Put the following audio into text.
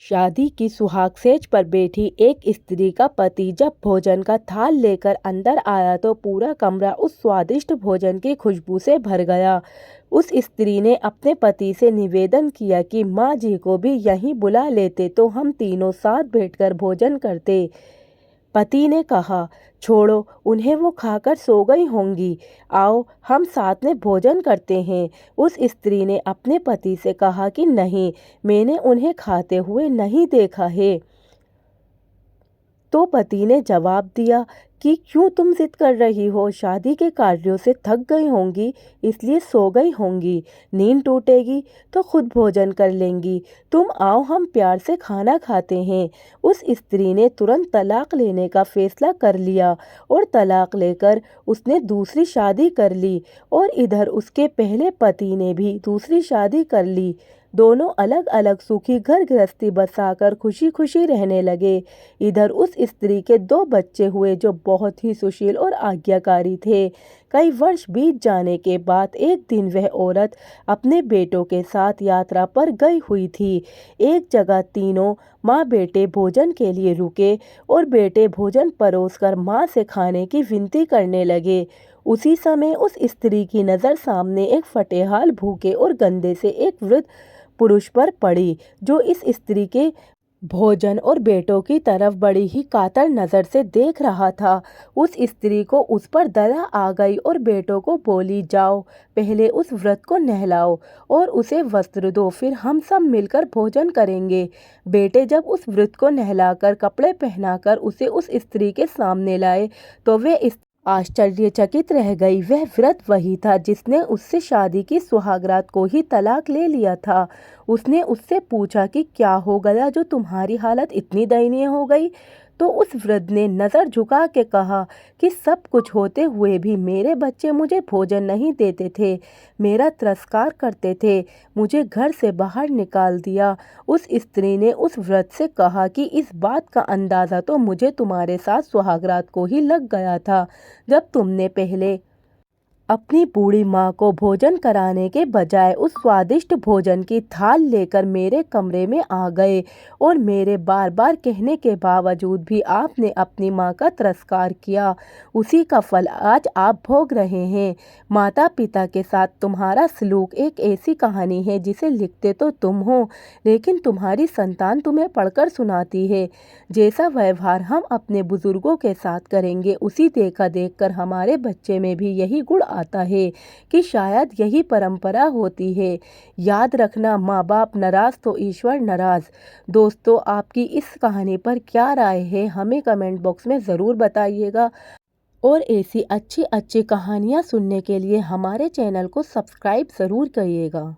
शादी की सुहाग सेज पर बैठी एक स्त्री का पति जब भोजन का थाल लेकर अंदर आया तो पूरा कमरा उस स्वादिष्ट भोजन की खुशबू से भर गया। उस स्त्री ने अपने पति से निवेदन किया कि माँ जी को भी यहीं बुला लेते तो हम तीनों साथ बैठकर भोजन करते। पति ने कहा, छोड़ो उन्हें, वो खाकर सो गई होंगी, आओ हम साथ में भोजन करते हैं। उस स्त्री ने अपने पति से कहा कि नहीं, मैंने उन्हें खाते हुए नहीं देखा है। तो पति ने जवाब दिया कि क्यों तुम जिद कर रही हो, शादी के कार्यों से थक गई होंगी इसलिए सो गई होंगी, नींद टूटेगी तो खुद भोजन कर लेंगी, तुम आओ हम प्यार से खाना खाते हैं। उस स्त्री ने तुरंत तलाक लेने का फैसला कर लिया और तलाक लेकर उसने दूसरी शादी कर ली और इधर उसके पहले पति ने भी दूसरी शादी कर ली। दोनों अलग अलग सुखी घर गृहस्थी बसाकर खुशी खुशी रहने लगे। इधर उस स्त्री के 2 बच्चे हुए जो बहुत ही सुशील और आज्ञाकारी थे। कई वर्ष बीत जाने के बाद एक दिन वह औरत अपने बेटों के साथ यात्रा पर गई हुई थी। एक जगह तीनों माँ बेटे भोजन के लिए रुके और बेटे भोजन परोसकर माँ से खाने की विनती करने लगे। उसी समय उस स्त्री की नज़र सामने एक फटेहाल, भूखे और गंदे से एक वृद्ध पुरुष पर पड़ी, जो इस स्त्री के भोजन और बेटों की तरफ बड़ी ही कातर नज़र से देख रहा था। उस स्त्री को उस पर दया आ गई और बेटों को बोली, जाओ पहले उस वृद्ध को नहलाओ और उसे वस्त्र दो, फिर हम सब मिलकर भोजन करेंगे। बेटे जब उस वृद्ध को नहलाकर कपड़े पहनाकर उसे उस स्त्री के सामने लाए तो वे आश्चर्यचकित रह गई। वह वृद्ध वही था जिसने उससे शादी की सुहागरात को ही तलाक ले लिया था। उसने उससे पूछा कि क्या हो गया जो तुम्हारी हालत इतनी दयनीय हो गई। तो उस वृद्ध ने नज़र झुका के कहा कि सब कुछ होते हुए भी मेरे बच्चे मुझे भोजन नहीं देते थे, मेरा तिरस्कार करते थे, मुझे घर से बाहर निकाल दिया। उस स्त्री ने उस वृद्ध से कहा कि इस बात का अंदाज़ा तो मुझे तुम्हारे साथ सुहागरात को ही लग गया था, जब तुमने पहले अपनी बूढ़ी माँ को भोजन कराने के बजाय उस स्वादिष्ट भोजन की थाल लेकर मेरे कमरे में आ गए और मेरे बार बार कहने के बावजूद भी आपने अपनी माँ का तिरस्कार किया। उसी का फल आज आप भोग रहे हैं। माता पिता के साथ तुम्हारा सलूक एक ऐसी कहानी है जिसे लिखते तो तुम हो, लेकिन तुम्हारी संतान तुम्हें पढ़कर सुनाती है। जैसा व्यवहार हम अपने बुजुर्गों के साथ करेंगे, उसी देखा देखकर हमारे बच्चे में भी यही गुण आता है कि शायद यही परंपरा होती है। याद रखना, माँ बाप नाराज तो ईश्वर नाराज। दोस्तों, आपकी इस कहानी पर क्या राय है हमें कमेंट बॉक्स में ज़रूर बताइएगा और ऐसी अच्छी अच्छी कहानियाँ सुनने के लिए हमारे चैनल को सब्सक्राइब ज़रूर करिएगा।